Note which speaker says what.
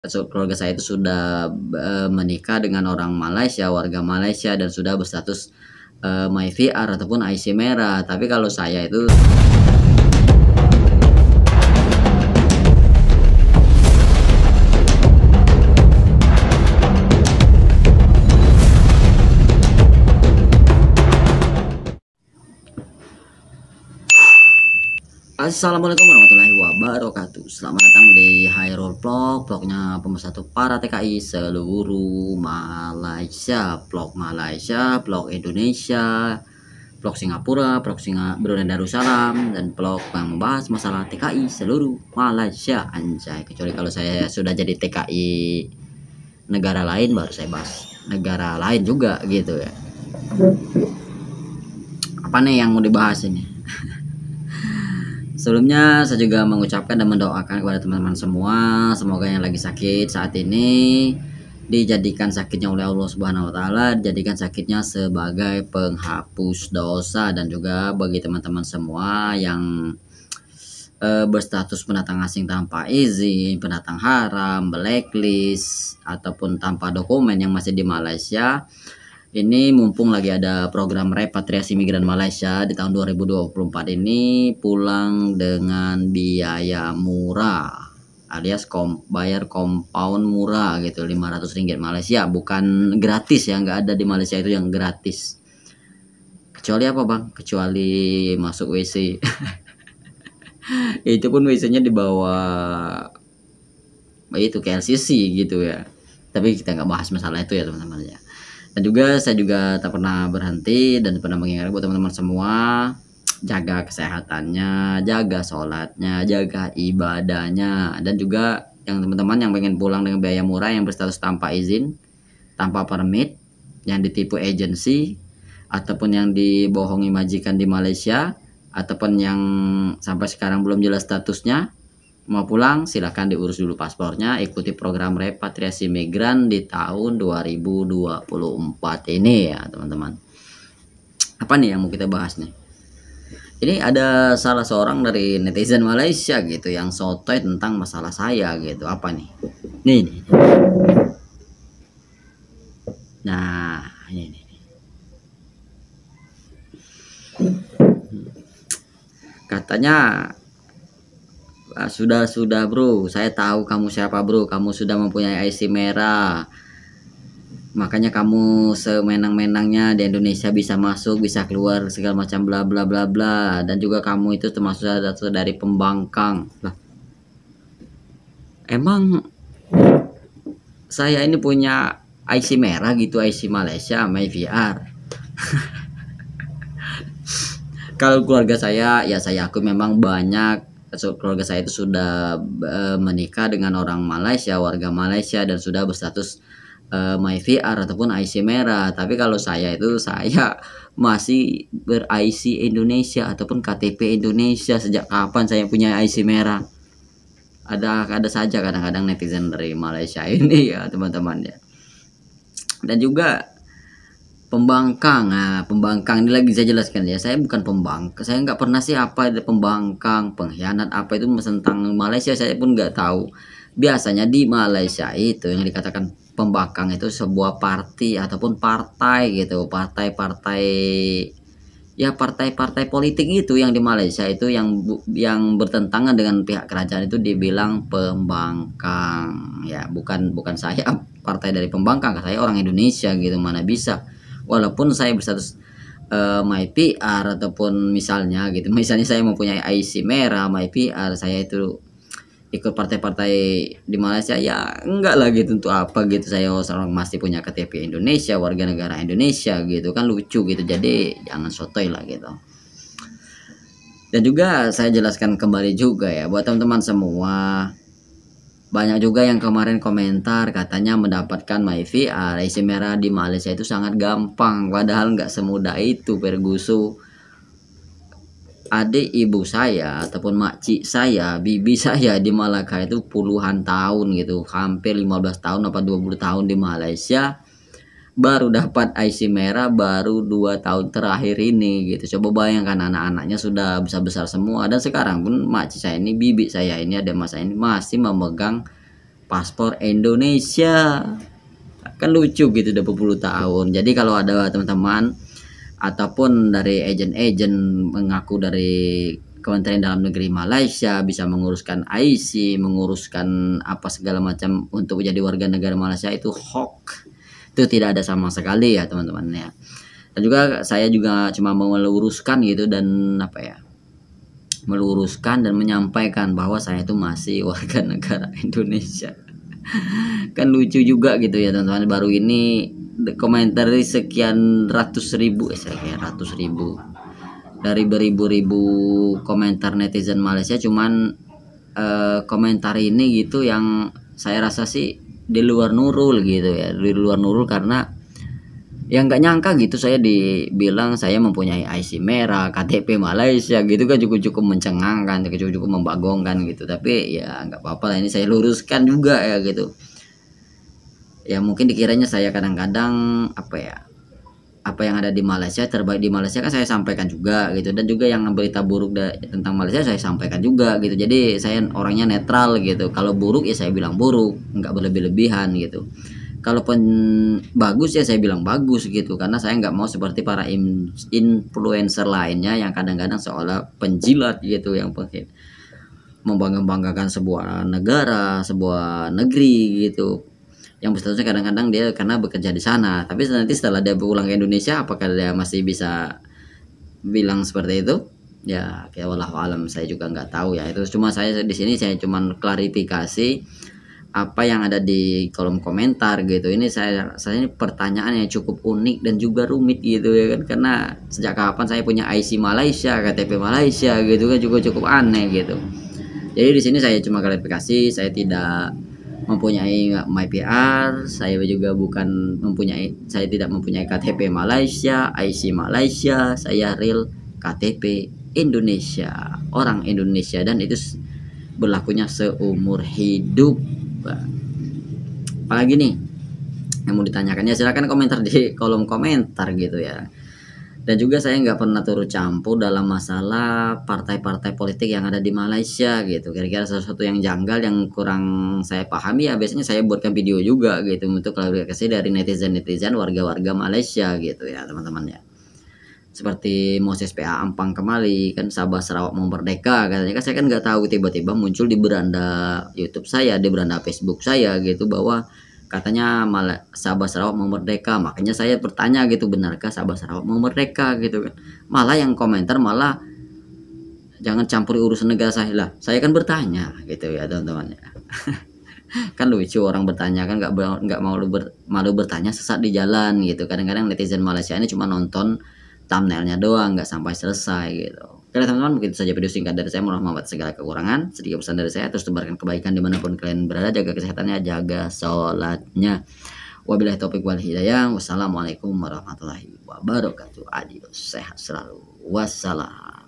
Speaker 1: Keluarga saya itu sudah, menikah dengan orang Malaysia, warga Malaysia dan sudah berstatus, MyVR ataupun IC merah. Tapi kalau saya itu Assalamualaikum warahmatullahi wabarakatuh. Selamat datang di Hairul Vlog, vlognya pemersatu para TKI seluruh Malaysia, vlog Indonesia, vlog Singapura, vlog Brunei Darussalam, dan vlog yang membahas masalah TKI seluruh Malaysia. Anjay, kecuali kalau saya sudah jadi TKI negara lain baru saya bahas negara lain juga gitu ya. Apa nih yang mau dibahas ini? Sebelumnya saya juga mengucapkan dan mendoakan kepada teman-teman semua, semoga yang lagi sakit saat ini dijadikan sakitnya oleh Allah Subhanahu wa taala, dijadikan sakitnya sebagai penghapus dosa, dan juga bagi teman-teman semua yang berstatus pendatang asing tanpa izin, pendatang haram, blacklist ataupun tanpa dokumen yang masih di Malaysia. Ini mumpung lagi ada program repatriasi migran Malaysia di tahun 2024 ini, pulang dengan biaya murah alias bayar compound murah gitu, 500 ringgit Malaysia, bukan gratis ya, nggak ada di Malaysia itu yang gratis. Kecuali apa bang? Kecuali masuk WC. Itu pun WC-nya di bawah itu KLCC gitu ya. Tapi kita nggak bahas masalah itu ya teman-teman ya. Dan juga saya juga tak pernah berhenti dan pernah mengingatkan buat teman-teman semua, jaga kesehatannya, jaga sholatnya, jaga ibadahnya. Dan juga yang teman-teman yang pengen pulang dengan biaya murah, yang berstatus tanpa izin, tanpa permit, yang ditipu agensi, ataupun yang dibohongi majikan di Malaysia, ataupun yang sampai sekarang belum jelas statusnya, mau pulang silahkan diurus dulu paspornya, ikuti program repatriasi migran di tahun 2024 ini ya teman-teman. Apa nih yang mau kita bahas nih? Ini ada salah seorang dari netizen Malaysia gitu yang sotoy tentang masalah saya gitu. Apa nih? Nih. Nah, ini. Katanya, sudah bro, saya tahu kamu siapa bro, kamu sudah mempunyai IC merah, makanya kamu semenang-menangnya di Indonesia bisa masuk bisa keluar segala macam bla bla bla bla, dan juga kamu itu termasuk satu dari pembangkang. Lah, emang saya ini punya IC merah gitu, IC Malaysia, MyVR. Kalau keluarga saya ya saya akui memang banyak, keluarga saya itu sudah menikah dengan orang Malaysia, warga Malaysia, dan sudah berstatus MyVR ataupun IC merah. Tapi kalau saya itu, saya masih ber-IC Indonesia ataupun KTP Indonesia. Sejak kapan saya punya IC merah? Ada saja kadang-kadang netizen dari Malaysia ini ya teman-teman ya. Dan juga pembangkang. Nah, pembangkang ini lagi saya jelaskan ya. Saya bukan pembangkang. Saya nggak pernah sih apa itu pembangkang, pengkhianat apa itu tentang Malaysia saya pun nggak tahu. Biasanya di Malaysia itu yang dikatakan pembangkang itu sebuah parti ataupun partai gitu, partai-partai ya, partai-partai politik itu yang di Malaysia itu yang bertentangan dengan pihak kerajaan itu dibilang pembangkang ya. Bukan saya partai dari pembangkang, saya orang Indonesia gitu, mana bisa. Walaupun saya berstatus MyVR ataupun misalnya saya mempunyai IC merah MyVR, saya itu ikut partai-partai di Malaysia ya enggak lah gitu, untuk apa gitu. Saya seorang masih punya KTP Indonesia, warga negara Indonesia gitu kan, lucu gitu. Jadi jangan sotoy lah gitu. Dan juga saya jelaskan kembali juga ya buat teman-teman semua, banyak juga yang kemarin komentar katanya mendapatkan MyVR IC merah di Malaysia itu sangat gampang, padahal nggak semudah itu Pergusu. Adik ibu saya ataupun makcik saya, bibi saya di Malaka itu puluhan tahun gitu, hampir 15 tahun apa 20 tahun di Malaysia, baru dapat IC merah baru 2 tahun terakhir ini gitu. Coba bayangkan, anak-anaknya sudah besar-besar semua, dan sekarang pun makcik saya ini, bibi saya ini, ada masa ini masih memegang paspor Indonesia. Kan lucu gitu, udah 20 tahun. Jadi kalau ada teman-teman ataupun dari agen-agen mengaku dari Kementerian Dalam Negeri Malaysia bisa menguruskan IC, menguruskan apa segala macam untuk menjadi warga negara Malaysia, itu hoax. Itu tidak ada sama sekali ya teman-teman ya. Dan juga saya juga cuma mau meluruskan gitu dan apa ya, meluruskan dan menyampaikan bahwa saya itu masih warga negara Indonesia. Kan lucu juga gitu ya teman-teman, baru ini komentar sekian ratus ribu, sekian ratus ribu dari beribu-ribu komentar netizen Malaysia, cuman komentar ini gitu yang saya rasa sih di luar Nurul gitu ya, di luar Nurul, karena yang nggak nyangka gitu saya dibilang saya mempunyai IC merah, KTP Malaysia gitu kan, cukup mencengangkan, cukup membagongkan gitu. Tapi ya nggak apa-apa lah, ini saya luruskan juga ya gitu. Ya mungkin dikiranya saya kadang-kadang apa ya, apa yang ada di Malaysia, terbaik di Malaysia kan saya sampaikan juga gitu, dan juga yang berita buruk tentang Malaysia saya sampaikan juga gitu. Jadi saya orangnya netral gitu, kalau buruk ya saya bilang buruk, nggak berlebih-lebihan gitu. Kalaupun bagus ya saya bilang bagus gitu, karena saya nggak mau seperti para influencer lainnya yang kadang-kadang seolah penjilat gitu, yang pengen membanggakan sebuah negara, sebuah negeri gitu, yang berstatusnya kadang-kadang dia karena bekerja di sana, tapi nanti setelah dia pulang ke Indonesia apakah dia masih bisa bilang seperti itu? Ya kayak wallahu alam, saya juga nggak tahu ya. Itu cuma saya di sini saya cuma klarifikasi apa yang ada di kolom komentar gitu. Ini saya ini pertanyaan yang cukup unik dan juga rumit gitu ya kan, karena sejak kapan saya punya IC Malaysia, KTP Malaysia gitu kan, juga cukup aneh gitu. Jadi di sini saya cuma klarifikasi, saya tidak mempunyai MyPR, saya juga saya tidak mempunyai KTP Malaysia, IC Malaysia, saya real KTP Indonesia, orang Indonesia, dan itu berlakunya seumur hidup. Apalagi nih yang mau ditanyakan, ya silakan komentar di kolom komentar gitu ya. Dan juga saya nggak pernah turut campur dalam masalah partai-partai politik yang ada di Malaysia gitu. Kira-kira sesuatu yang janggal yang kurang saya pahami ya biasanya saya buatkan video juga gitu untuk klarifikasi dari netizen-netizen warga-warga Malaysia gitu ya teman-teman ya. Seperti Moses PA Ampang kembali kan, Sabah Sarawak mau merdeka katanya kan, saya kan nggak tahu, tiba-tiba muncul di beranda YouTube saya, di beranda Facebook saya gitu, bahwa katanya Sabah Sarawak mau merdeka. Makanya saya bertanya gitu, benarkah Sabah Sarawak mau merdeka gitu kan. Malah yang komentar malah jangan campuri urusan negara saya lah. Saya kan bertanya gitu ya teman-teman ya. Kan lucu orang bertanya kan, nggak malu bertanya sesat di jalan gitu. Kadang-kadang netizen Malaysia ini cuma nonton thumbnailnya doang, nggak sampai selesai gitu. Oke teman-teman, mungkin saja video singkat dari saya. Mohon maaf segala kekurangan. Sedikit pesan dari saya, terus tebarkan kebaikan dimanapun kalian berada, jaga kesehatannya, jaga sholatnya. Wabillahi taufiq wal hidayah. Wassalamualaikum warahmatullahi wabarakatuh. Adios, sehat selalu. Wassalam.